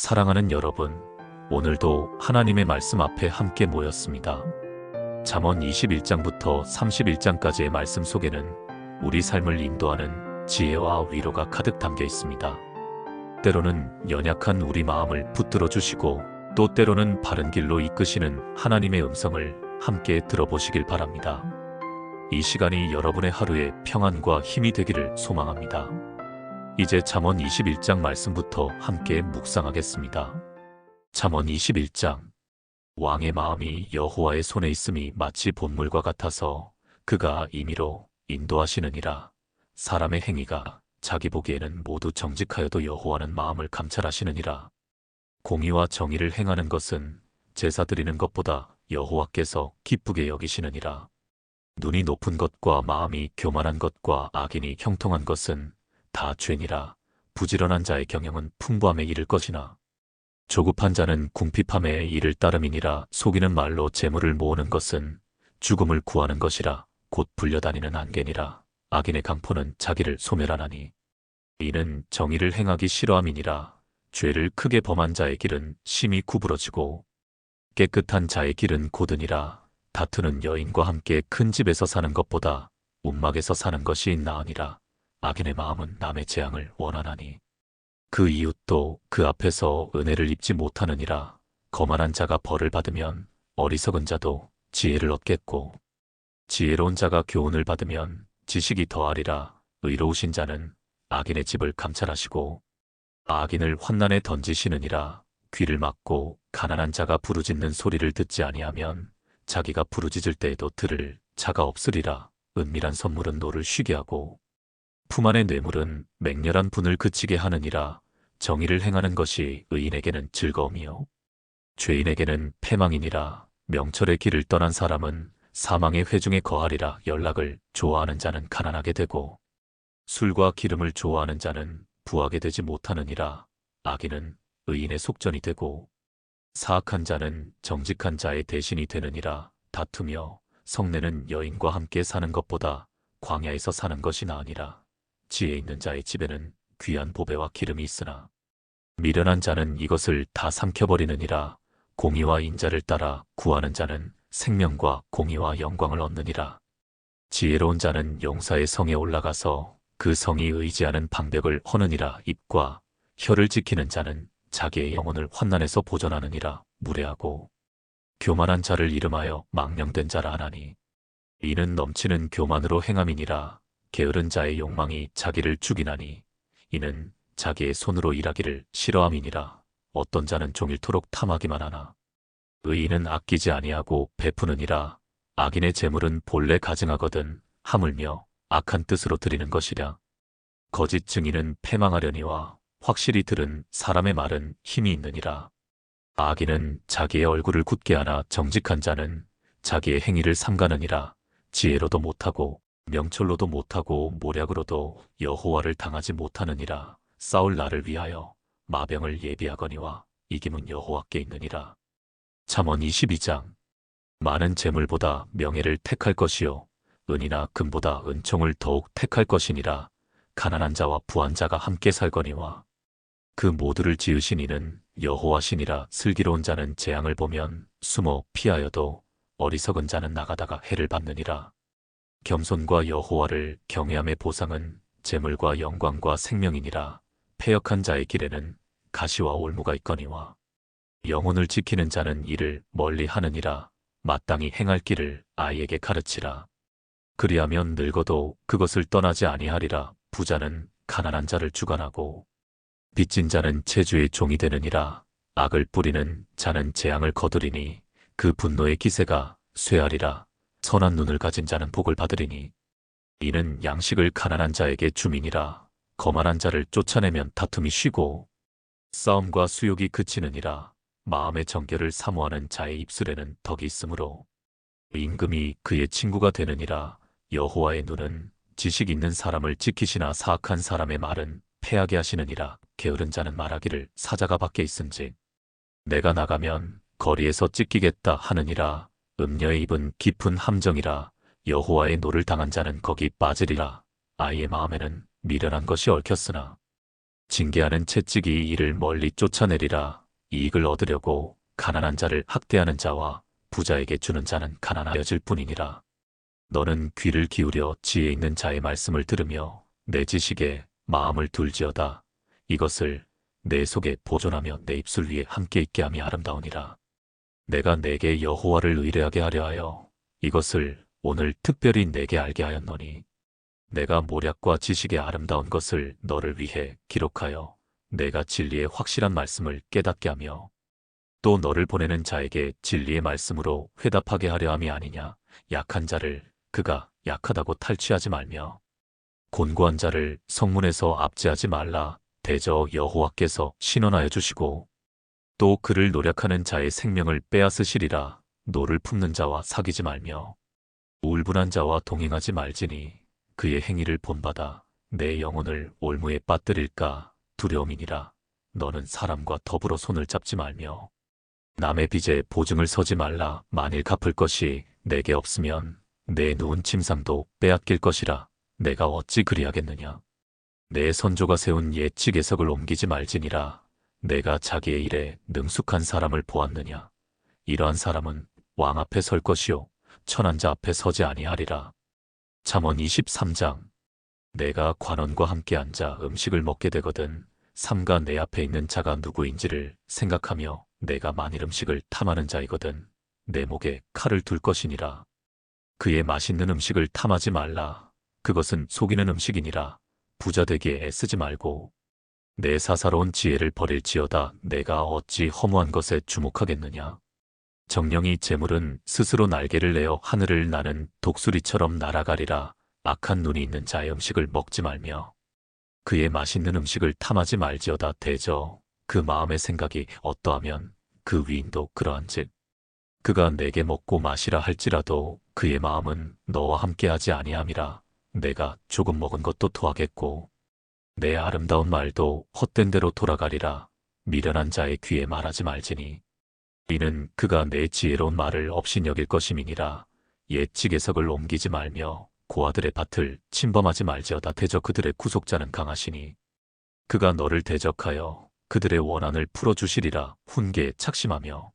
사랑하는 여러분, 오늘도 하나님의 말씀 앞에 함께 모였습니다. 잠언 21장부터 31장까지의 말씀 속에는 우리 삶을 인도하는 지혜와 위로가 가득 담겨 있습니다. 때로는 연약한 우리 마음을 붙들어 주시고 또 때로는 바른 길로 이끄시는 하나님의 음성을 함께 들어보시길 바랍니다. 이 시간이 여러분의 하루에 평안과 힘이 되기를 소망합니다. 이제 잠언 21장 말씀부터 함께 묵상하겠습니다. 잠언 21장. 왕의 마음이 여호와의 손에 있음이 마치 본물과 같아서 그가 임의로 인도하시느니라. 사람의 행위가 자기 보기에는 모두 정직하여도 여호와는 마음을 감찰하시느니라. 공의와 정의를 행하는 것은 제사 드리는 것보다 여호와께서 기쁘게 여기시느니라. 눈이 높은 것과 마음이 교만한 것과 악인이 형통한 것은 다 죄니라. 부지런한 자의 경영은 풍부함에 이를 것이나 조급한 자는 궁핍함에 이를 따름이니라. 속이는 말로 재물을 모으는 것은 죽음을 구하는 것이라. 곧 불려다니는 안개니라. 악인의 강포는 자기를 소멸하나니 이는 정의를 행하기 싫어함이니라. 죄를 크게 범한 자의 길은 심히 구부러지고 깨끗한 자의 길은 고드니라. 다투는 여인과 함께 큰 집에서 사는 것보다 움막에서 사는 것이 나으니라. 악인의 마음은 남의 재앙을 원하나니 그 이웃도 그 앞에서 은혜를 입지 못하느니라. 거만한 자가 벌을 받으면 어리석은 자도 지혜를 얻겠고 지혜로운 자가 교훈을 받으면 지식이 더하리라. 의로우신 자는 악인의 집을 감찰하시고 악인을 환난에 던지시느니라. 귀를 막고 가난한 자가 부르짖는 소리를 듣지 아니하면 자기가 부르짖을 때에도 들을 자가 없으리라. 은밀한 선물은 노를 쉬게 하고 품 안의 뇌물은 맹렬한 분을 그치게 하느니라. 정의를 행하는 것이 의인에게는 즐거움이요 죄인에게는 패망이니라. 명철의 길을 떠난 사람은 사망의 회중에 거하리라. 연락을 좋아하는 자는 가난하게 되고 술과 기름을 좋아하는 자는 부하게 되지 못하느니라. 악인은 의인의 속전이 되고 사악한 자는 정직한 자의 대신이 되느니라. 다투며 성내는 여인과 함께 사는 것보다 광야에서 사는 것이 나으니라. 지혜 있는 자의 집에는 귀한 보배와 기름이 있으나 미련한 자는 이것을 다 삼켜버리느니라. 공의와 인자를 따라 구하는 자는 생명과 공의와 영광을 얻느니라. 지혜로운 자는 용사의 성에 올라가서 그 성이 의지하는 방벽을 허느니라. 입과 혀를 지키는 자는 자기의 영혼을 환난에서 보존하느니라. 무례하고 교만한 자를 이름하여 망령된 자라 하나니 이는 넘치는 교만으로 행함이니라. 게으른 자의 욕망이 자기를 죽이나니 이는 자기의 손으로 일하기를 싫어함이니라. 어떤 자는 종일토록 탐하기만 하나 의인은 아끼지 아니하고 베푸느니라. 악인의 재물은 본래 가증하거든 하물며 악한 뜻으로 드리는 것이랴. 거짓 증인은 패망하려니와 확실히 들은 사람의 말은 힘이 있느니라. 악인은 자기의 얼굴을 굳게 하나 정직한 자는 자기의 행위를 삼가느니라. 지혜로도 못하고 명철로도 못하고 모략으로도 여호와를 당하지 못하느니라. 싸울 날을 위하여 마병을 예비하거니와 이김은 여호와께 있느니라. 잠언 22장. 많은 재물보다 명예를 택할 것이요 은이나 금보다 은총을 더욱 택할 것이니라. 가난한 자와 부한 자가 함께 살거니와 그 모두를 지으신 이는 여호와시니라. 슬기로운 자는 재앙을 보면 숨어 피하여도 어리석은 자는 나가다가 해를 받느니라. 겸손과 여호와를 경외함의 보상은 재물과 영광과 생명이니라. 패역한 자의 길에는 가시와 올무가 있거니와 영혼을 지키는 자는 이를 멀리 하느니라. 마땅히 행할 길을 아이에게 가르치라. 그리하면 늙어도 그것을 떠나지 아니하리라. 부자는 가난한 자를 주관하고 빚진 자는 체주의 종이 되느니라. 악을 뿌리는 자는 재앙을 거두리니 그 분노의 기세가 쇠하리라. 선한 눈을 가진 자는 복을 받으리니 이는 양식을 가난한 자에게 주민이라. 거만한 자를 쫓아내면 다툼이 쉬고 싸움과 수욕이 그치느니라. 마음의 정결을 사모하는 자의 입술에는 덕이 있으므로 임금이 그의 친구가 되느니라. 여호와의 눈은 지식 있는 사람을 지키시나 사악한 사람의 말은 패하게 하시느니라. 게으른 자는 말하기를 사자가 밖에 있은즉 내가 나가면 거리에서 찢기겠다 하느니라. 음녀의 입은 깊은 함정이라. 여호와의 노를 당한 자는 거기 빠지리라. 아이의 마음에는 미련한 것이 얽혔으나 징계하는 채찍이 이를 멀리 쫓아내리라. 이익을 얻으려고 가난한 자를 학대하는 자와 부자에게 주는 자는 가난하여질 뿐이니라. 너는 귀를 기울여 지혜 있는 자의 말씀을 들으며 내 지식에 마음을 둘지어다. 이것을 내 속에 보존하며 내 입술 위에 함께 있게 함이 아름다우니라. 내가 내게 여호와를 의뢰하게 하려 하여 이것을 오늘 특별히 내게 알게 하였노니 내가 모략과 지식의 아름다운 것을 너를 위해 기록하여 내가 진리의 확실한 말씀을 깨닫게 하며 또 너를 보내는 자에게 진리의 말씀으로 회답하게 하려 함이 아니냐. 약한 자를 그가 약하다고 탈취하지 말며 곤고한 자를 성문에서 압제하지 말라. 대저 여호와께서 신원하여 주시고 또 그를 노력하는 자의 생명을 빼앗으시리라. 노를 품는 자와 사귀지 말며 울분한 자와 동행하지 말지니 그의 행위를 본받아 내 영혼을 올무에 빠뜨릴까 두려움이니라. 너는 사람과 더불어 손을 잡지 말며 남의 빚에 보증을 서지 말라. 만일 갚을 것이 내게 없으면 내 누운 침상도 빼앗길 것이라. 내가 어찌 그리하겠느냐. 내 선조가 세운 옛 지계석을 옮기지 말지니라. 내가 자기의 일에 능숙한 사람을 보았느냐. 이러한 사람은 왕 앞에 설 것이요 천한 자 앞에 서지 아니하리라. 잠언 23장. 내가 관원과 함께 앉아 음식을 먹게 되거든 삼가 내 앞에 있는 자가 누구인지를 생각하며 내가 만일 음식을 탐하는 자이거든 내 목에 칼을 둘 것이니라. 그의 맛있는 음식을 탐하지 말라. 그것은 속이는 음식이니라. 부자 되기에 애쓰지 말고 내 사사로운 지혜를 버릴지어다. 내가 어찌 허무한 것에 주목하겠느냐. 정령이 재물은 스스로 날개를 내어 하늘을 나는 독수리처럼 날아가리라. 악한 눈이 있는 자의 음식을 먹지 말며 그의 맛있는 음식을 탐하지 말지어다. 대저 그 마음의 생각이 어떠하면 그 위인도 그러한즉 그가 내게 먹고 마시라 할지라도 그의 마음은 너와 함께하지 아니함이라. 내가 조금 먹은 것도 토하겠고 내 아름다운 말도 헛된 대로 돌아가리라. 미련한 자의 귀에 말하지 말지니 이는 그가 내 지혜로운 말을 업신여길 것임이니라. 옛 지계석을 옮기지 말며 고아들의 밭을 침범하지 말지어다. 대저 그들의 구속자는 강하시니 그가 너를 대적하여 그들의 원한을 풀어주시리라. 훈계에 착심하며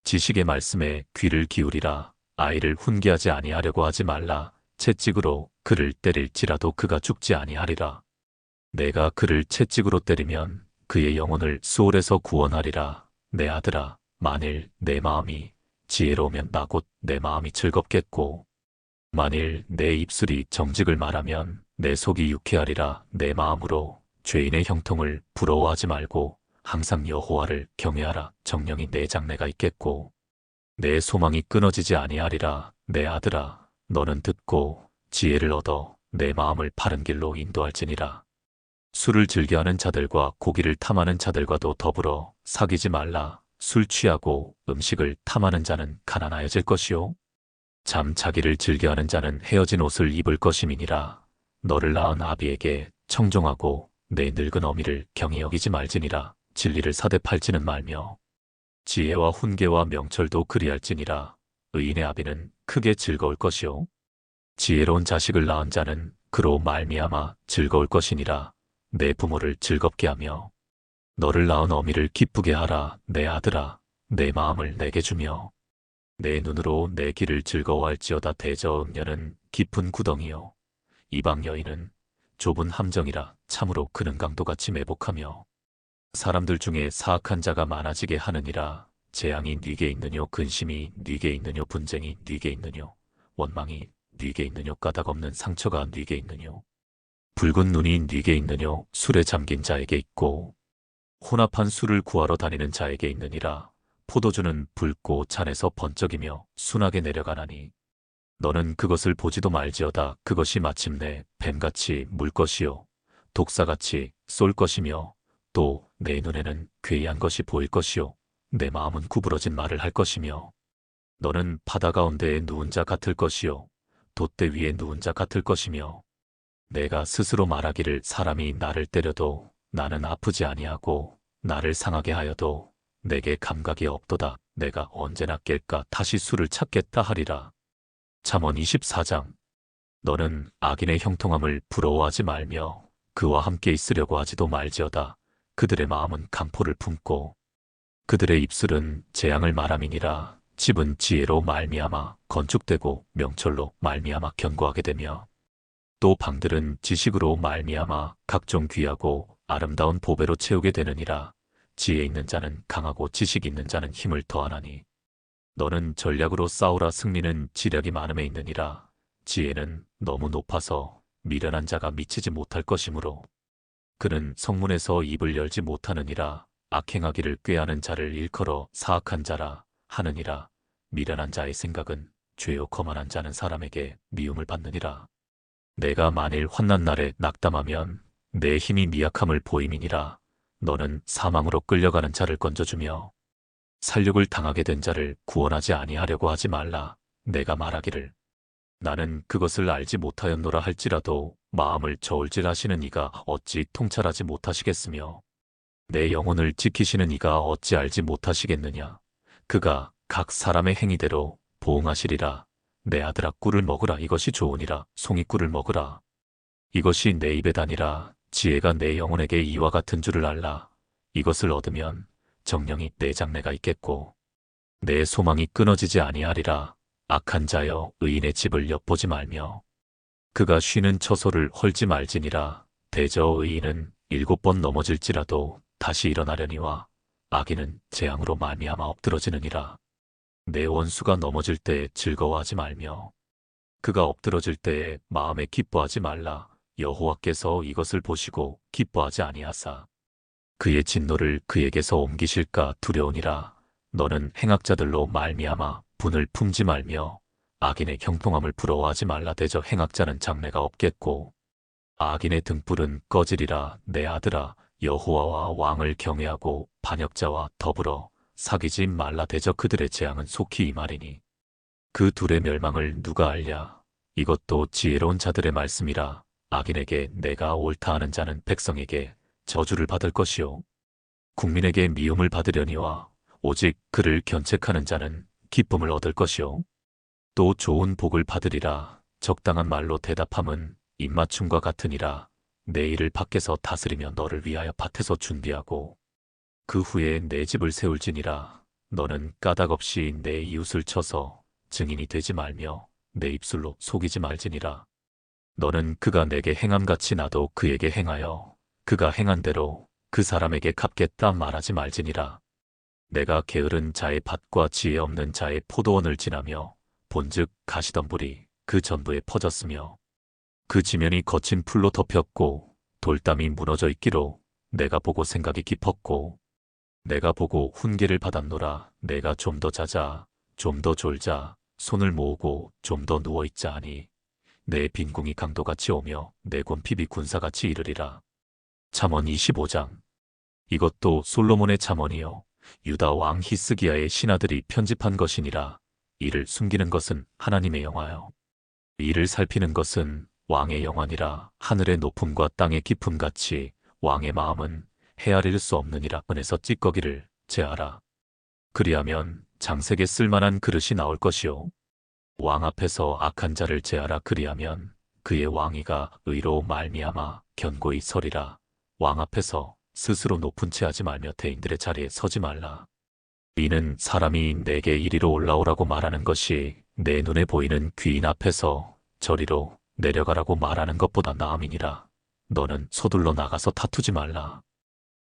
지식의 말씀에 귀를 기울이라. 아이를 훈계하지 아니하려고 하지 말라. 채찍으로 그를 때릴지라도 그가 죽지 아니하리라. 내가 그를 채찍으로 때리면 그의 영혼을 수올에서 구원하리라. 내 아들아, 만일 내 마음이 지혜로우면 나 곧 내 마음이 즐겁겠고 만일 내 입술이 정직을 말하면 내 속이 유쾌하리라. 내 마음으로 죄인의 형통을 부러워하지 말고 항상 여호와를 경외하라. 정령이 내 장래가 있겠고 내 소망이 끊어지지 아니하리라. 내 아들아, 너는 듣고 지혜를 얻어 내 마음을 바른 길로 인도할지니라. 술을 즐겨하는 자들과 고기를 탐하는 자들과도 더불어 사귀지 말라. 술 취하고 음식을 탐하는 자는 가난하여질 것이요 잠자기를 즐겨하는 자는 헤어진 옷을 입을 것임이니라. 너를 낳은 아비에게 청종하고 내 늙은 어미를 경히 여기지 말지니라. 진리를 사대 팔지는 말며 지혜와 훈계와 명철도 그리할지니라. 의인의 아비는 크게 즐거울 것이요 지혜로운 자식을 낳은 자는 그로 말미암아 즐거울 것이니라. 내 부모를 즐겁게 하며 너를 낳은 어미를 기쁘게 하라. 내 아들아, 내 마음을 내게 주며 내 눈으로 내 길을 즐거워할지어다. 대저 음녀는 깊은 구덩이요 이방 여인은 좁은 함정이라. 참으로 그는 강도같이 매복하며 사람들 중에 사악한 자가 많아지게 하느니라. 재앙이 네게 있느뇨 근심이 네게 있느뇨 분쟁이 네게 있느뇨 원망이 네게 있느뇨 까닭 없는 상처가 네게 있느뇨 붉은 눈이 네게 있느뇨 술에 잠긴 자에게 있고 혼합한 술을 구하러 다니는 자에게 있느니라. 포도주는 붉고 잔에서 번쩍이며 순하게 내려가나니 너는 그것을 보지도 말지어다. 그것이 마침내 뱀같이 물 것이요 독사같이 쏠 것이며 또 내 눈에는 괴이한 것이 보일 것이요 내 마음은 구부러진 말을 할 것이며 너는 바다 가운데에 누운 자 같을 것이요 돛대 위에 누운 자 같을 것이며 내가 스스로 말하기를 사람이 나를 때려도 나는 아프지 아니하고 나를 상하게 하여도 내게 감각이 없도다. 내가 언제나 깰까 다시 술을 찾겠다 하리라. 잠언 24장. 너는 악인의 형통함을 부러워하지 말며 그와 함께 있으려고 하지도 말지어다. 그들의 마음은 강포를 품고 그들의 입술은 재앙을 말함이니라. 집은 지혜로 말미암아 건축되고 명철로 말미암아 견고하게 되며 또 방들은 지식으로 말미암아 각종 귀하고 아름다운 보배로 채우게 되느니라. 지혜 있는 자는 강하고 지식 있는 자는 힘을 더하나니 너는 전략으로 싸우라. 승리는 지략이 많음에 있느니라. 지혜는 너무 높아서 미련한 자가 미치지 못할 것이므로 그는 성문에서 입을 열지 못하느니라. 악행하기를 꾀하는 자를 일컬어 사악한 자라 하느니라. 미련한 자의 생각은 죄요 거만한 자는 사람에게 미움을 받느니라. 내가 만일 환난 날에 낙담하면 내 힘이 미약함을 보임이니라. 너는 사망으로 끌려가는 자를 건져주며 살육을 당하게 된 자를 구원하지 아니하려고 하지 말라. 내가 말하기를 나는 그것을 알지 못하였노라 할지라도 마음을 저울질하시는 이가 어찌 통찰하지 못하시겠으며 내 영혼을 지키시는 이가 어찌 알지 못하시겠느냐. 그가 각 사람의 행위대로 보응하시리라. 내 아들아 꿀을 먹으라. 이것이 좋으니라. 송이 꿀을 먹으라. 이것이 내 입에 다니라. 지혜가 내 영혼에게 이와 같은 줄을 알라. 이것을 얻으면 정령이 내 장래가 있겠고 내 소망이 끊어지지 아니하리라. 악한 자여 의인의 집을 엿보지 말며 그가 쉬는 처소를 헐지 말지니라. 대저 의인은 7번 넘어질지라도 다시 일어나려니와 악인은 재앙으로 말미암아 엎드러지느니라. 내 원수가 넘어질 때에 즐거워하지 말며 그가 엎드러질 때에 마음에 기뻐하지 말라. 여호와께서 이것을 보시고 기뻐하지 아니하사 그의 진노를 그에게서 옮기실까 두려우니라. 너는 행악자들로 말미암아 분을 품지 말며 악인의 형통함을 부러워하지 말라. 대저 행악자는 장래가 없겠고 악인의 등불은 꺼지리라. 내 아들아 여호와와 왕을 경외하고 반역자와 더불어 사귀지 말라. 대저 그들의 재앙은 속히 임하리니 그 둘의 멸망을 누가 알랴. 이것도 지혜로운 자들의 말씀이라. 악인에게 내가 옳다 하는 자는 백성에게 저주를 받을 것이요 국민에게 미움을 받으려니와 오직 그를 견책하는 자는 기쁨을 얻을 것이요 또 좋은 복을 받으리라. 적당한 말로 대답함은 입맞춤과 같으니라. 내 일을 밖에서 다스리며 너를 위하여 밭에서 준비하고 그 후에 내 집을 세울지니라. 너는 까닭없이 내 이웃을 쳐서 증인이 되지 말며 내 입술로 속이지 말지니라. 너는 그가 내게 행함같이 나도 그에게 행하여 그가 행한 대로 그 사람에게 갚겠다 말하지 말지니라. 내가 게으른 자의 밭과 지혜 없는 자의 포도원을 지나며 본즉 가시덤불이 그 전부에 퍼졌으며 그 지면이 거친 풀로 덮였고 돌담이 무너져 있기로 내가 보고 생각이 깊었고 내가 보고 훈계를 받았노라. 내가 좀 더 자자 좀 더 졸자 손을 모으고 좀 더 누워있자 하니 내 빈궁이 강도같이 오며 내 곤핍이 군사같이 이르리라. 잠언 25장. 이것도 솔로몬의 잠언이요 유다 왕 히스기야의 신하들이 편집한 것이니라. 이를 숨기는 것은 하나님의 영화요 이를 살피는 것은 왕의 영화니라. 하늘의 높음과 땅의 깊음같이 왕의 마음은 헤아릴 수 없느니라. 은에서 찌꺼기를 제하라. 그리하면 장색에 쓸만한 그릇이 나올 것이요 왕 앞에서 악한 자를 제하라. 그리하면 그의 왕위가 의로 말미암아 견고히 서리라. 왕 앞에서 스스로 높은 채 하지 말며 대인들의 자리에 서지 말라. 이는 사람이 내게 이리로 올라오라고 말하는 것이 내 눈에 보이는 귀인 앞에서 저리로 내려가라고 말하는 것보다 나음이니라. 너는 서둘러 나가서 다투지 말라.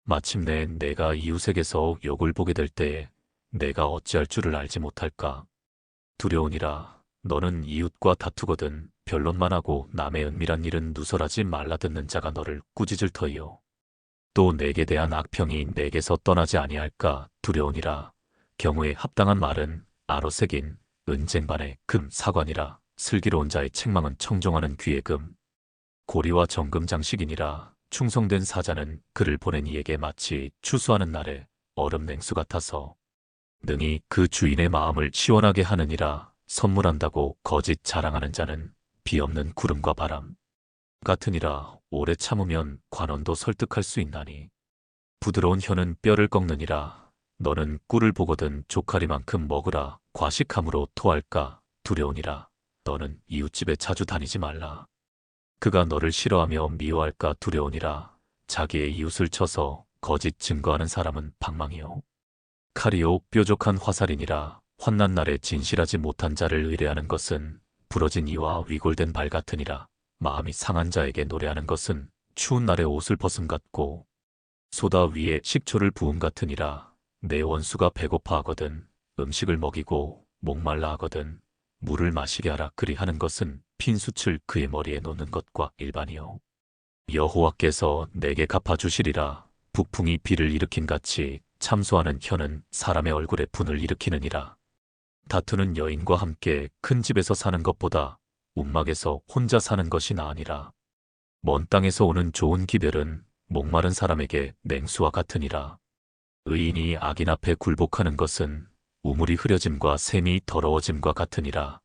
마침내 내가 이웃에게서 욕을 보게 될 때에 내가 어찌할 줄을 알지 못할까. 두려우니라. 너는 이웃과 다투거든 변론만 하고 남의 은밀한 일은 누설하지 말라. 듣는 자가 너를 꾸짖을 터이요 또 내게 대한 악평이 내게서 떠나지 아니할까 두려우니라. 경우에 합당한 말은 아로 새긴 은쟁반의 금 사관이라. 슬기로운 자의 책망은 청정하는 귀의 금 고리와 정금 장식이니라. 충성된 사자는 그를 보낸 이에게 마치 추수하는 날에 얼음 냉수 같아서 능히 그 주인의 마음을 시원하게 하느니라. 선물한다고 거짓 자랑하는 자는 비 없는 구름과 바람 같으니라. 오래 참으면 관원도 설득할 수 있나니 부드러운 혀는 뼈를 꺾느니라. 너는 꿀을 보거든 조카리만큼 먹으라. 과식함으로 토할까 두려우니라. 너는 이웃집에 자주 다니지 말라. 그가 너를 싫어하며 미워할까 두려우니라. 자기의 이웃을 쳐서 거짓 증거하는 사람은 방망이요 칼이요 뾰족한 화살이니라. 환난 날에 진실하지 못한 자를 의뢰하는 것은 부러진 이와 위골된 발 같으니라. 마음이 상한 자에게 노래하는 것은 추운 날에 옷을 벗음 같고 소다 위에 식초를 부음 같으니라. 내 원수가 배고파 하거든 음식을 먹이고 목말라 하거든 물을 마시게 하라. 그리하는 것은 핀 숯을 그의 머리에 놓는 것과 일반이요 여호와께서 내게 갚아주시리라. 북풍이 비를 일으킨 같이 참소하는 혀는 사람의 얼굴에 분을 일으키느니라. 다투는 여인과 함께 큰 집에서 사는 것보다 움막에서 혼자 사는 것이 나으니라. 먼 땅에서 오는 좋은 기별은 목마른 사람에게 냉수와 같으니라. 의인이 악인 앞에 굴복하는 것은 우물이 흐려짐과 샘이 더러워짐과 같으니라.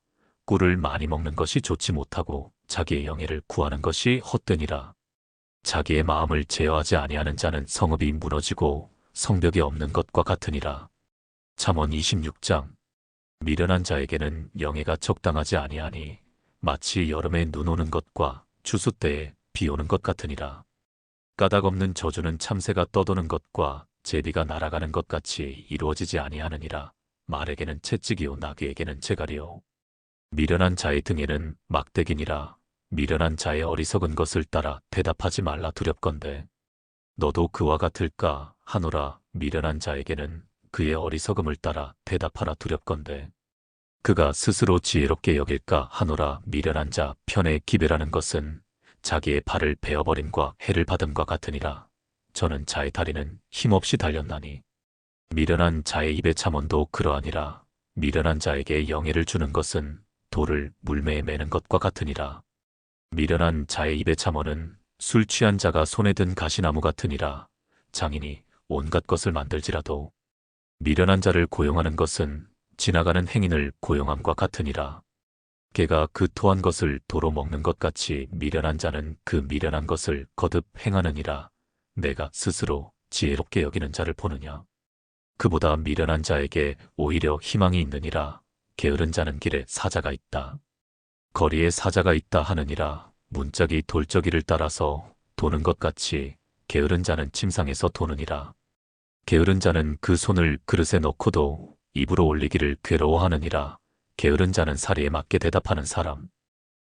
꿀을 많이 먹는 것이 좋지 못하고 자기의 영예를 구하는 것이 헛되니라. 자기의 마음을 제어하지 아니하는 자는 성읍이 무너지고 성벽이 없는 것과 같으니라. 잠언 26장. 미련한 자에게는 영예가 적당하지 아니하니 마치 여름에 눈 오는 것과 추수 때에 비 오는 것 같으니라. 까닭 없는 저주는 참새가 떠도는 것과 제비가 날아가는 것 같이 이루어지지 아니하느니라. 말에게는 채찍이요 나귀에게는 재갈이요 미련한 자의 등에는 막대기니라. 미련한 자의 어리석은 것을 따라 대답하지 말라. 두렵건대 너도 그와 같을까 하노라. 미련한 자에게는 그의 어리석음을 따라 대답하라. 두렵건대 그가 스스로 지혜롭게 여길까 하노라. 미련한 자 편에 기별하는 것은 자기의 발을 베어버림과 해를 받음과 같으니라. 저는 자의 다리는 힘없이 달렸나니 미련한 자의 입의 잠언도 그러하니라. 미련한 자에게 영예를 주는 것은 돌을 물매에 매는 것과 같으니라. 미련한 자의 입의 잠언은 술 취한 자가 손에 든 가시나무 같으니라. 장인이 온갖 것을 만들지라도 미련한 자를 고용하는 것은 지나가는 행인을 고용함과 같으니라. 개가 그 토한 것을 도로 먹는 것 같이 미련한 자는 그 미련한 것을 거듭 행하느니라. 내가 스스로 지혜롭게 여기는 자를 보느냐. 그보다 미련한 자에게 오히려 희망이 있느니라. 게으른 자는 길에 사자가 있다. 거리에 사자가 있다 하느니라. 문짝이 돌저기를 따라서 도는 것 같이 게으른 자는 침상에서 도느니라. 게으른 자는 그 손을 그릇에 넣고도 입으로 올리기를 괴로워하느니라. 게으른 자는 사리에 맞게 대답하는 사람.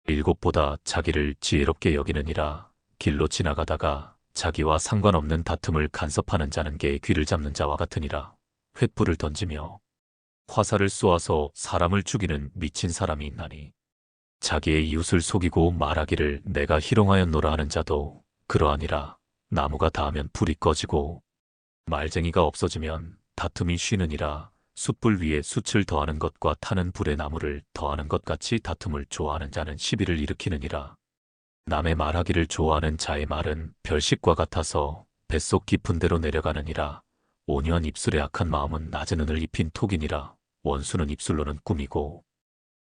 일곱보다 자기를 지혜롭게 여기느니라. 길로 지나가다가 자기와 상관없는 다툼을 간섭하는 자는 개의 귀를 잡는 자와 같으니라. 횃불을 던지며 화살을 쏘아서 사람을 죽이는 미친 사람이 있나니 자기의 이웃을 속이고 말하기를 내가 희롱하였노라 하는 자도 그러하니라. 나무가 닿으면 불이 꺼지고 말쟁이가 없어지면 다툼이 쉬느니라. 숯불 위에 숯을 더하는 것과 타는 불에 나무를 더하는 것 같이 다툼을 좋아하는 자는 시비를 일으키느니라. 남의 말하기를 좋아하는 자의 말은 별식과 같아서 뱃속 깊은 데로 내려가느니라. 온유한 입술의 악한 마음은 낮은 은을 입힌 톡이니라. 원수는 입술로는 꿈이고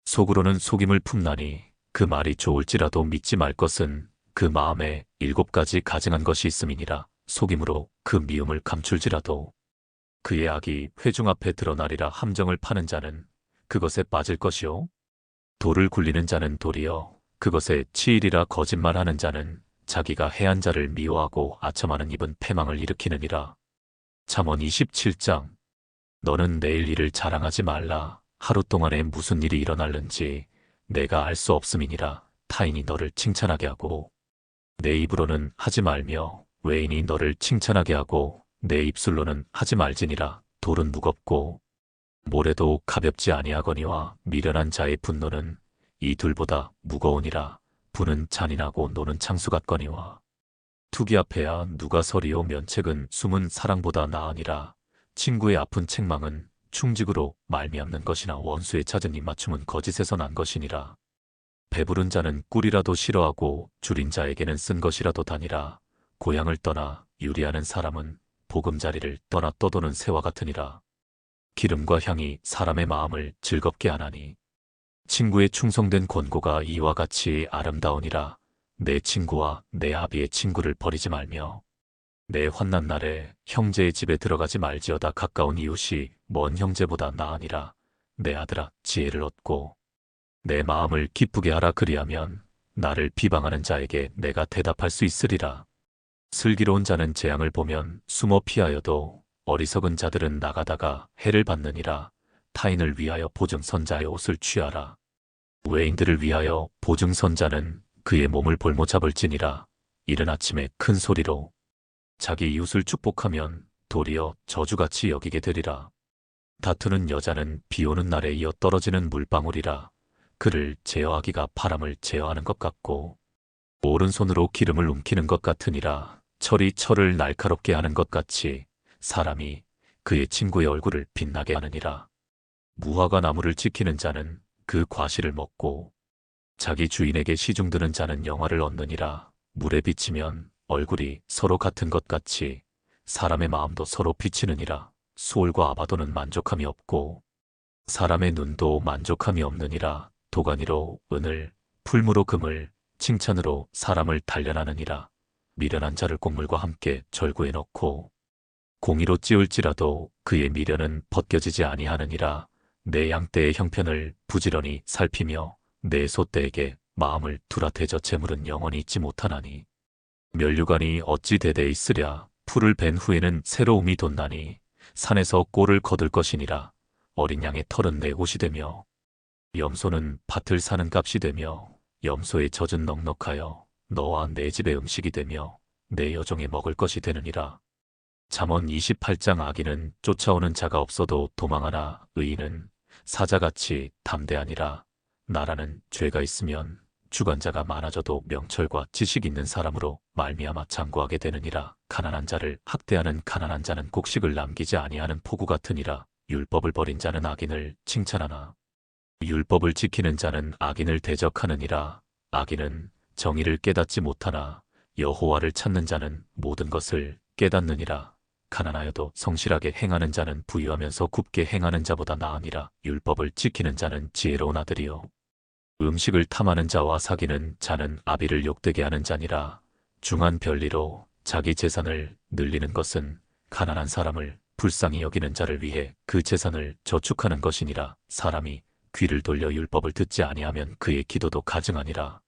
속으로는 속임을 품나니 그 말이 좋을지라도 믿지 말 것은 그 마음에 7가지 가증한 것이 있음이니라. 속임으로 그 미움을 감출지라도 그의 악이 회중 앞에 드러나리라. 함정을 파는 자는 그것에 빠질 것이요 돌을 굴리는 자는 돌이여 그것에 치이리라. 거짓말하는 자는 자기가 해한 자를 미워하고 아첨하는 입은 패망을 일으키느니라. 잠언 27장. 너는 내일 일을 자랑하지 말라. 하루 동안에 무슨 일이 일어날는지 내가 알 수 없음이니라. 타인이 너를 칭찬하게 하고 내 입으로는 하지 말며 외인이 너를 칭찬하게 하고 내 입술로는 하지 말지니라. 돌은 무겁고 모래도 가볍지 아니하거니와 미련한 자의 분노는 이 둘보다 무거우니라. 분은 잔인하고 노는 창수 같거니와 투기 앞에야 누가 서리요. 면책은 숨은 사랑보다 나으니라. 친구의 아픈 책망은 충직으로 말미암는 것이나 원수의 찾은 입맞춤은 거짓에서 난 것이니라. 배부른 자는 꿀이라도 싫어하고 줄인 자에게는 쓴 것이라도 다니라. 고향을 떠나 유리하는 사람은 보금자리를 떠나 떠도는 새와 같으니라. 기름과 향이 사람의 마음을 즐겁게 하나니 친구의 충성된 권고가 이와 같이 아름다우니라. 내 친구와 내 아비의 친구를 버리지 말며 내 환난 날에 형제의 집에 들어가지 말지어다. 가까운 이웃이 먼 형제보다 나으니라. 내 아들아 지혜를 얻고 내 마음을 기쁘게 하라. 그리하면 나를 비방하는 자에게 내가 대답할 수 있으리라. 슬기로운 자는 재앙을 보면 숨어 피하여도 어리석은 자들은 나가다가 해를 받느니라. 타인을 위하여 보증선자의 옷을 취하라. 외인들을 위하여 보증선자는 그의 몸을 볼모 잡을지니라. 이른 아침에 큰 소리로 자기 이웃을 축복하면 도리어 저주같이 여기게 되리라. 다투는 여자는 비 오는 날에 이어 떨어지는 물방울이라. 그를 제어하기가 바람을 제어하는 것 같고 오른손으로 기름을 움키는 것 같으니라. 철이 철을 날카롭게 하는 것 같이 사람이 그의 친구의 얼굴을 빛나게 하느니라. 무화과 나무를 지키는 자는 그 과실을 먹고 자기 주인에게 시중드는 자는 영화를 얻느니라. 물에 비치면 얼굴이 서로 같은 것 같이 사람의 마음도 서로 비치느니라. 수월과 아바도는 만족함이 없고 사람의 눈도 만족함이 없느니라. 도가니로 은을, 풀무로 금을, 칭찬으로 사람을 단련하느니라. 미련한 자를 곡물과 함께 절구에 넣고 공의로 찌울지라도 그의 미련은 벗겨지지 아니하느니라. 내 양떼의 형편을 부지런히 살피며 내 소떼에게 마음을 두라. 대저 재물은 영원히 있지 못하나니 면류관이 어찌 대대 있으랴. 풀을 벤 후에는 새로움이 돋나니 산에서 꼴을 거둘 것이니라. 어린 양의 털은 내 옷이 되며 염소는 밭을 사는 값이 되며 염소의 젖은 넉넉하여 너와 내 집의 음식이 되며 내 여종의 먹을 것이 되느니라. 잠언 28장. 악인은 쫓아오는 자가 없어도 도망하나 의인은 사자같이 담대하니라. 나라는 죄가 있으면 주관자가 많아져도 명철과 지식 있는 사람으로 말미암아 장구하게 되느니라. 가난한 자를 학대하는 가난한 자는 곡식을 남기지 아니하는 포구 같으니라. 율법을 버린 자는 악인을 칭찬하나 율법을 지키는 자는 악인을 대적하느니라. 악인은 정의를 깨닫지 못하나 여호와를 찾는 자는 모든 것을 깨닫느니라. 가난하여도 성실하게 행하는 자는 부유하면서 굽게 행하는 자보다 나으니라. 율법을 지키는 자는 지혜로운 아들이요 음식을 탐하는 자와 사귀는 자는 아비를 욕되게 하는 자니라. 중한 별리로 자기 재산을 늘리는 것은 가난한 사람을 불쌍히 여기는 자를 위해 그 재산을 저축하는 것이니라. 사람이 귀를 돌려 율법을 듣지 아니하면 그의 기도도 가증하니라.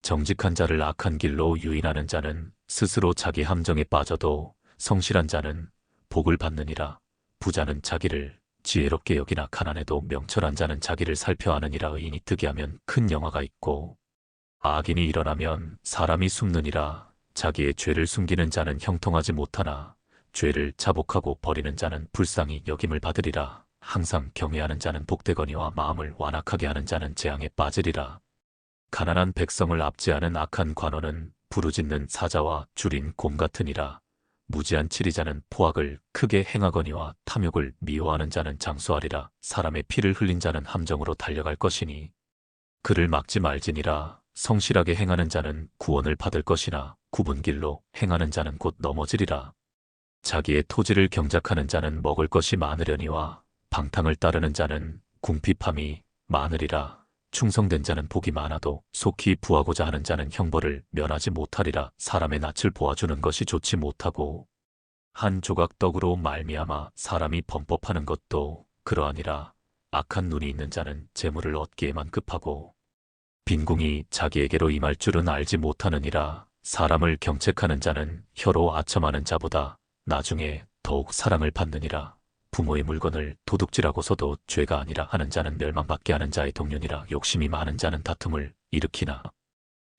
정직한 자를 악한 길로 유인하는 자는 스스로 자기 함정에 빠져도 성실한 자는 복을 받느니라. 부자는 자기를 지혜롭게 여기나 가난해도 명철한 자는 자기를 살펴하느니라. 의인이 득이하면 큰 영화가 있고 악인이 일어나면 사람이 숨느니라. 자기의 죄를 숨기는 자는 형통하지 못하나 죄를 자복하고 버리는 자는 불쌍히 여김을 받으리라. 항상 경외하는 자는 복되거니와 마음을 완악하게 하는 자는 재앙에 빠지리라. 가난한 백성을 압제하는 악한 관원은 부르짖는 사자와 줄인 곰 같으니라. 무지한 치리자는 포악을 크게 행하거니와 탐욕을 미워하는 자는 장수하리라. 사람의 피를 흘린 자는 함정으로 달려갈 것이니 그를 막지 말지니라. 성실하게 행하는 자는 구원을 받을 것이나 굽은 길로 행하는 자는 곧 넘어지리라. 자기의 토지를 경작하는 자는 먹을 것이 많으려니와 방탕을 따르는 자는 궁핍함이 많으리라. 충성된 자는 복이 많아도 속히 부하고자 하는 자는 형벌을 면하지 못하리라. 사람의 낯을 보아주는 것이 좋지 못하고 한 조각 떡으로 말미암아 사람이 범법하는 것도 그러하니라. 악한 눈이 있는 자는 재물을 얻기에만 급하고 빈궁이 자기에게로 임할 줄은 알지 못하느니라. 사람을 경책하는 자는 혀로 아첨하는 자보다 나중에 더욱 사랑을 받느니라. 부모의 물건을 도둑질하고서도 죄가 아니라 하는 자는 멸망받게 하는 자의 동료니라. 욕심이 많은 자는 다툼을 일으키나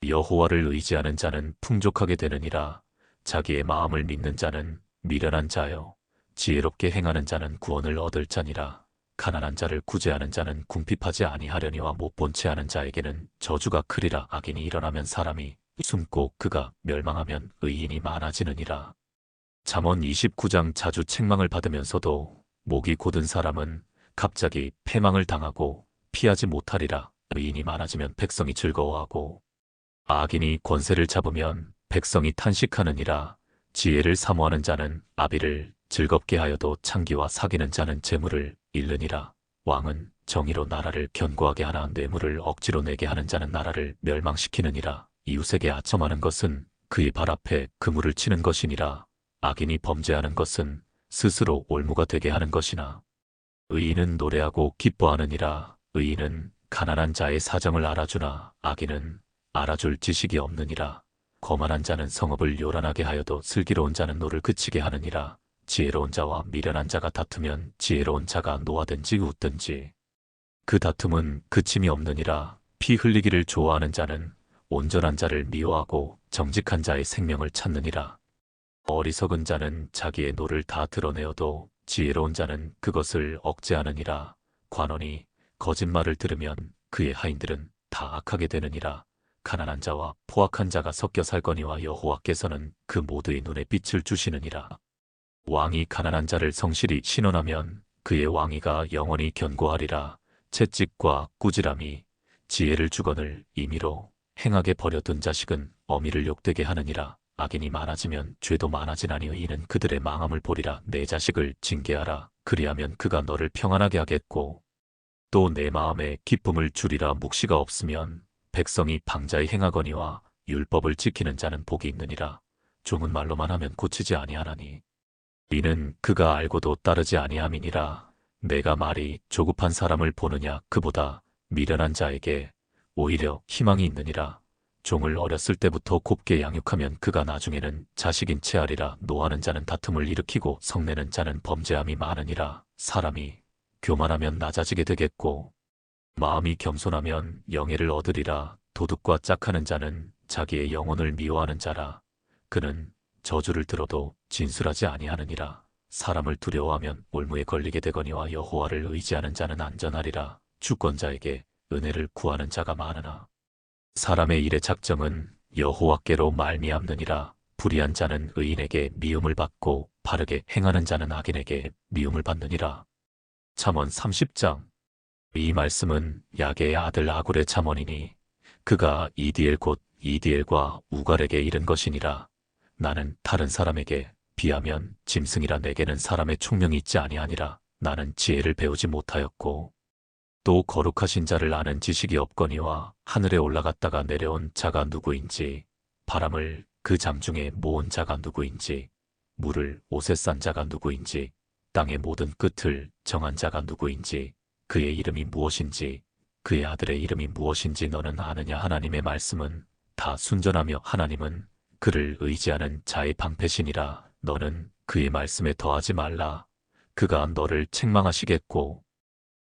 여호와를 의지하는 자는 풍족하게 되느니라. 자기의 마음을 믿는 자는 미련한 자요 지혜롭게 행하는 자는 구원을 얻을 자니라. 가난한 자를 구제하는 자는 궁핍하지 아니하려니와 못본 채 하는 자에게는 저주가 크리라. 악인이 일어나면 사람이 숨고 그가 멸망하면 의인이 많아지느니라. 잠언 29장. 자주 책망을 받으면서도 목이 곧은 사람은 갑자기 패망을 당하고 피하지 못하리라. 의인이 많아지면 백성이 즐거워하고 악인이 권세를 잡으면 백성이 탄식하느니라. 지혜를 사모하는 자는 아비를 즐겁게 하여도 창기와 사귀는 자는 재물을 잃느니라. 왕은 정의로 나라를 견고하게 하나 뇌물을 억지로 내게 하는 자는 나라를 멸망시키느니라. 이웃에게 아첨하는 것은 그의 발 앞에 그물을 치는 것이니라. 악인이 범죄하는 것은 스스로 올무가 되게 하는 것이나 의인은 노래하고 기뻐하느니라. 의인은 가난한 자의 사정을 알아주나 악인은 알아줄 지식이 없느니라. 거만한 자는 성읍을 요란하게 하여도 슬기로운 자는 노를 그치게 하느니라. 지혜로운 자와 미련한 자가 다투면 지혜로운 자가 노하든지 웃든지 그 다툼은 그침이 없느니라. 피 흘리기를 좋아하는 자는 온전한 자를 미워하고 정직한 자의 생명을 찾느니라. 어리석은 자는 자기의 노를 다 드러내어도 지혜로운 자는 그것을 억제하느니라. 관원이 거짓말을 들으면 그의 하인들은 다 악하게 되느니라. 가난한 자와 포악한 자가 섞여 살거니와 여호와께서는 그 모두의 눈에 빛을 주시느니라. 왕이 가난한 자를 성실히 신원하면 그의 왕위가 영원히 견고하리라. 채찍과 꾸지람이 지혜를 주거늘 임의로 행하게 버려둔 자식은 어미를 욕되게 하느니라. 악인이 많아지면 죄도 많아지나니 이는 그들의 망함을 보리라. 내 자식을 징계하라. 그리하면 그가 너를 평안하게 하겠고 또 내 마음에 기쁨을 주리라. 묵시가 없으면 백성이 방자히 행하거니와 율법을 지키는 자는 복이 있느니라. 종은 말로만 하면 고치지 아니하나니 이는 그가 알고도 따르지 아니함이니라. 내가 말이 조급한 사람을 보느냐 그보다 미련한 자에게 오히려 희망이 있느니라. 종을 어렸을 때부터 곱게 양육하면 그가 나중에는 자식인 채 하리라. 노하는 자는 다툼을 일으키고 성내는 자는 범죄함이 많으니라. 사람이 교만하면 낮아지게 되겠고 마음이 겸손하면 영예를 얻으리라. 도둑과 짝하는 자는 자기의 영혼을 미워하는 자라. 그는 저주를 들어도 진술하지 아니하느니라. 사람을 두려워하면 올무에 걸리게 되거니와 여호와를 의지하는 자는 안전하리라. 주권자에게 은혜를 구하는 자가 많으나 사람의 일의 작정은 여호와께로 말미암느니라. 불의한 자는 의인에게 미움을 받고 바르게 행하는 자는 악인에게 미움을 받느니라. 잠언 30장. 이 말씀은 야게의 아들 아굴의 잠언이니 그가 이디엘 곧 이디엘과 우갈에게 이른 것이니라. 나는 다른 사람에게 비하면 짐승이라. 내게는 사람의 총명이 있지 아니하니라. 나는 지혜를 배우지 못하였고 또 거룩하신 자를 아는 지식이 없거니와 하늘에 올라갔다가 내려온 자가 누구인지 바람을 그 잠중에 모은 자가 누구인지 물을 옷에 싼 자가 누구인지 땅의 모든 끝을 정한 자가 누구인지 그의 이름이 무엇인지 그의 아들의 이름이 무엇인지 너는 아느냐. 하나님의 말씀은 다 순전하며 하나님은 그를 의지하는 자의 방패시니라. 너는 그의 말씀에 더하지 말라. 그가 너를 책망하시겠고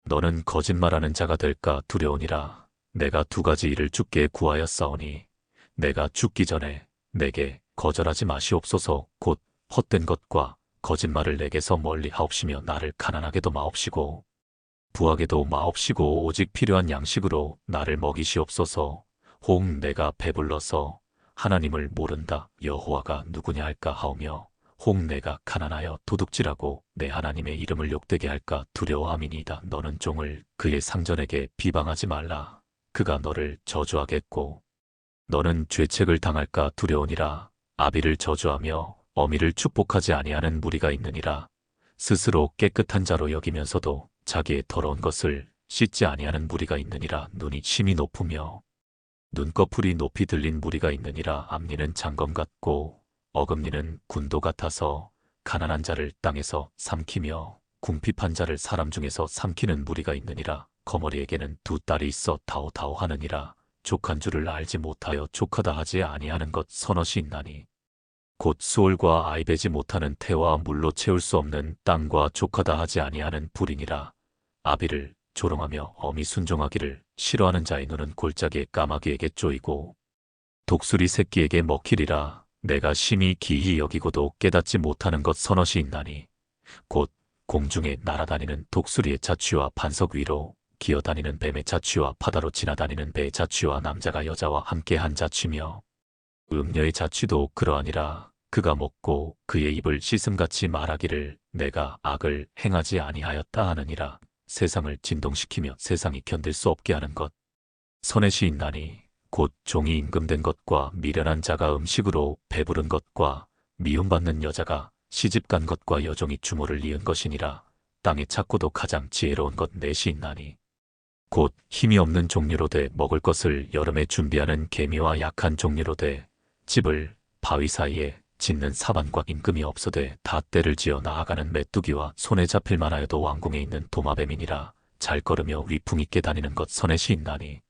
너는 거짓말하는 자가 될까 두려우니라. 내가 두 가지 일을 주께 구하였사오니 내가 죽기 전에 내게 거절하지 마시옵소서. 곧 헛된 것과 거짓말을 내게서 멀리 하옵시며 나를 가난하게도 마옵시고 부하게도 마옵시고 오직 필요한 양식으로 나를 먹이시옵소서. 혹 내가 배불러서 하나님을 모른다 여호와가 누구냐 할까 하오며 혹 내가 가난하여 도둑질하고 내 하나님의 이름을 욕되게 할까 두려워함이니이다. 너는 종을 그의 상전에게 비방하지 말라. 그가 너를 저주하겠고 너는 죄책을 당할까 두려우니라. 아비를 저주하며 어미를 축복하지 아니하는 무리가 있느니라. 스스로 깨끗한 자로 여기면서도 자기의 더러운 것을 씻지 아니하는 무리가 있느니라. 눈이 심히 높으며 눈꺼풀이 높이 들린 무리가 있느니라. 앞니는 장검 같고 어금니는 군도 같아서 가난한 자를 땅에서 삼키며 궁핍한 자를 사람 중에서 삼키는 무리가 있느니라. 거머리에게는 두 딸이 있어 다오다오 하느니라. 족한 줄을 알지 못하여 족하다 하지 아니하는 것 서너시 있나니 곧 수월과 아이 베지 못하는 태와 물로 채울 수 없는 땅과 족하다 하지 아니하는 불이니라. 아비를 조롱하며 어미 순종하기를 싫어하는 자의 눈은 골짜기의 까마귀에게 쪼이고 독수리 새끼에게 먹히리라. 내가 심히 기히 여기고도 깨닫지 못하는 것 서너시 있나니 곧 공중에 날아다니는 독수리의 자취와 반석 위로 기어다니는 뱀의 자취와 바다로 지나다니는 배의 자취와 남자가 여자와 함께한 자취며 음녀의 자취도 그러하니라. 그가 먹고 그의 입을 씻음같이 말하기를 내가 악을 행하지 아니하였다 하느니라. 세상을 진동시키며 세상이 견딜 수 없게 하는 것 선넷이 있나니 곧 종이 임금된 것과 미련한 자가 음식으로 배부른 것과 미움받는 여자가 시집간 것과 여종이 주모를 이은 것이니라. 땅에 찾고도 가장 지혜로운 것 넷이 있나니 곧 힘이 없는 종류로 돼 먹을 것을 여름에 준비하는 개미와 약한 종류로 돼 집을 바위 사이에 짓는 사반과 임금이 없어되 다 때를 지어 나아가는 메뚜기와 손에 잡힐 만하여도 왕궁에 있는 도마뱀이니라. 잘 걸으며 위풍 있게 다니는 것 선넷이 있나니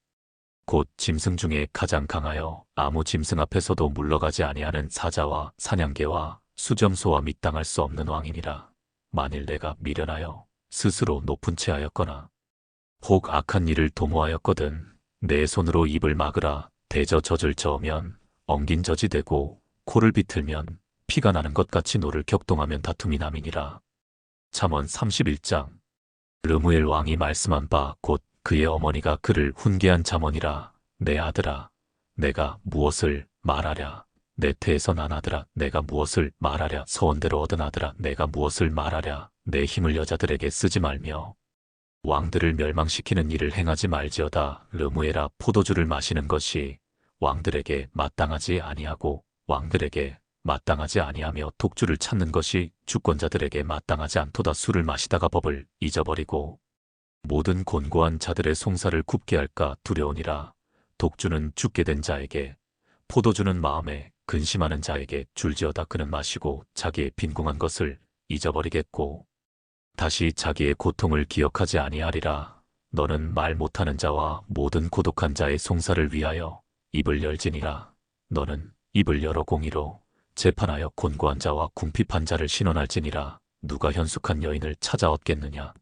곧 짐승 중에 가장 강하여 아무 짐승 앞에서도 물러가지 아니하는 사자와 사냥개와 수점소와 밑당할 수 없는 왕이니라. 만일 내가 미련하여 스스로 높은 채 하였거나 혹 악한 일을 도모하였거든 내 손으로 입을 막으라. 대저 젖을 저으면 엉긴 젖이 되고 코를 비틀면 피가 나는 것 같이 노를 격동하면 다툼이 남이니라. 잠언 31장. 르무엘 왕이 말씀한 바 곧 그의 어머니가 그를 훈계한 잠언이라. 내 아들아, 내가 무엇을 말하랴. 내 태에서 난 아들아, 내가 무엇을 말하랴. 서원대로 얻은 아들아, 내가 무엇을 말하랴. 내 힘을 여자들에게 쓰지 말며 왕들을 멸망시키는 일을 행하지 말지어다. 르무엘아, 포도주를 마시는 것이 왕들에게 마땅하지 아니하고 왕들에게 마땅하지 아니하며 독주를 찾는 것이 주권자들에게 마땅하지 않도다. 술을 마시다가 법을 잊어버리고 모든 곤고한 자들의 송사를 굽게 할까 두려우니라. 독주는 죽게 된 자에게, 포도주는 마음에 근심하는 자에게 줄지어다. 그는 마시고 자기의 빈궁한 것을 잊어버리겠고 다시 자기의 고통을 기억하지 아니하리라. 너는 말 못하는 자와 모든 고독한 자의 송사를 위하여 입을 열지니라. 너는 입을 열어 공의로 재판하여 곤고한 자와 궁핍한 자를 신원할지니라. 누가 현숙한 여인을 찾아 얻겠느냐.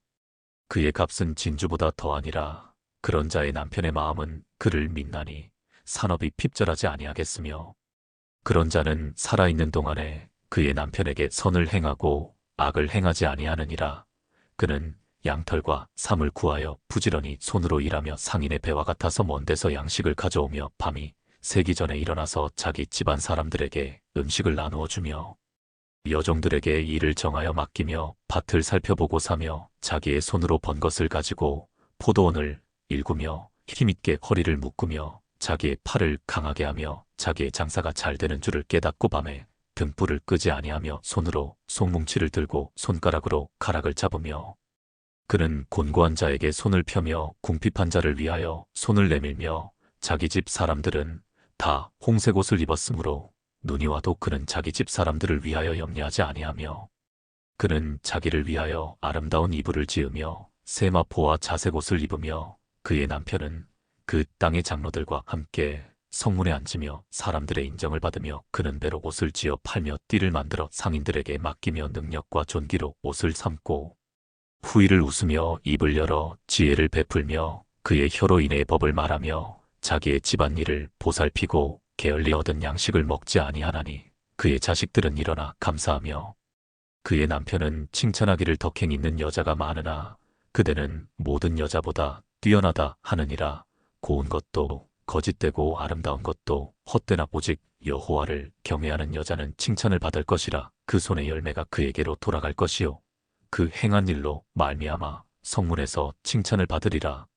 그의 값은 진주보다 더하니라. 그런 자의 남편의 마음은 그를 믿나니 산업이 핍절하지 아니하겠으며 그런 자는 살아있는 동안에 그의 남편에게 선을 행하고 악을 행하지 아니하느니라. 그는 양털과 삼을 구하여 부지런히 손으로 일하며 상인의 배와 같아서 먼 데서 양식을 가져오며 밤이 새기 전에 일어나서 자기 집안 사람들에게 음식을 나누어 주며 여종들에게 일을 정하여 맡기며 밭을 살펴보고 사며 자기의 손으로 번 것을 가지고 포도원을 일구며 힘있게 허리를 묶으며 자기의 팔을 강하게 하며 자기의 장사가 잘 되는 줄을 깨닫고 밤에 등불을 끄지 아니하며 손으로 송뭉치를 들고 손가락으로 가락을 잡으며 그는 곤고한 자에게 손을 펴며 궁핍한 자를 위하여 손을 내밀며 자기 집 사람들은 다 홍색 옷을 입었으므로 눈이 와도 그는 자기 집 사람들을 위하여 염려하지 아니하며 그는 자기를 위하여 아름다운 이불을 지으며 세마포와 자색 옷을 입으며 그의 남편은 그 땅의 장로들과 함께 성문에 앉으며 사람들의 인정을 받으며 그는 배로 옷을 지어 팔며 띠를 만들어 상인들에게 맡기며 능력과 존귀로 옷을 삼고 후일을 웃으며 입을 열어 지혜를 베풀며 그의 혀로 인해 법을 말하며 자기의 집안일을 보살피고 게을리 얻은 양식을 먹지 아니하나니 그의 자식들은 일어나 감사하며 그의 남편은 칭찬하기를 덕행 있는 여자가 많으나 그대는 모든 여자보다 뛰어나다 하느니라. 고운 것도 거짓되고 아름다운 것도 헛되나 오직 여호와를 경외하는 여자는 칭찬을 받을 것이라. 그 손의 열매가 그에게로 돌아갈 것이요 그 행한 일로 말미암아 성문에서 칭찬을 받으리라.